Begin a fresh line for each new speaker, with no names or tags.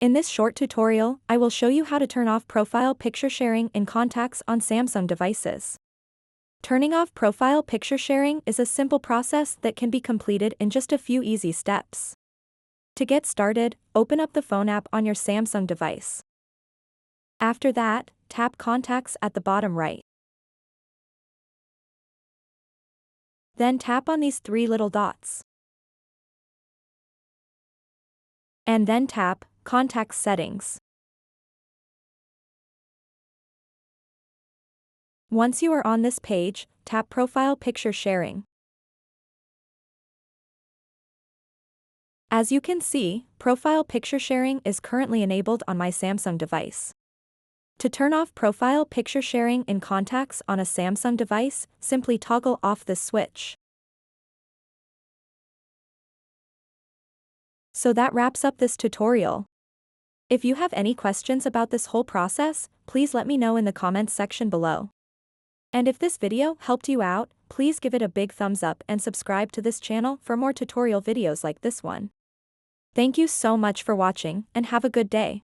In this short tutorial, I will show you how to turn off profile picture sharing in contacts on Samsung devices. Turning off profile picture sharing is a simple process that can be completed in just a few easy steps. To get started, open up the phone app on your Samsung device. After that, tap Contacts at the bottom right. Then tap on these three little dots. And then tap Contact Settings. Once you are on this page, tap Profile Picture Sharing. As you can see, profile picture sharing is currently enabled on my Samsung device. To turn off profile picture sharing in contacts on a Samsung device, simply toggle off this switch. So that wraps up this tutorial. If you have any questions about this whole process, please let me know in the comments section below. And if this video helped you out, please give it a big thumbs up and subscribe to this channel for more tutorial videos like this one. Thank you so much for watching and have a good day.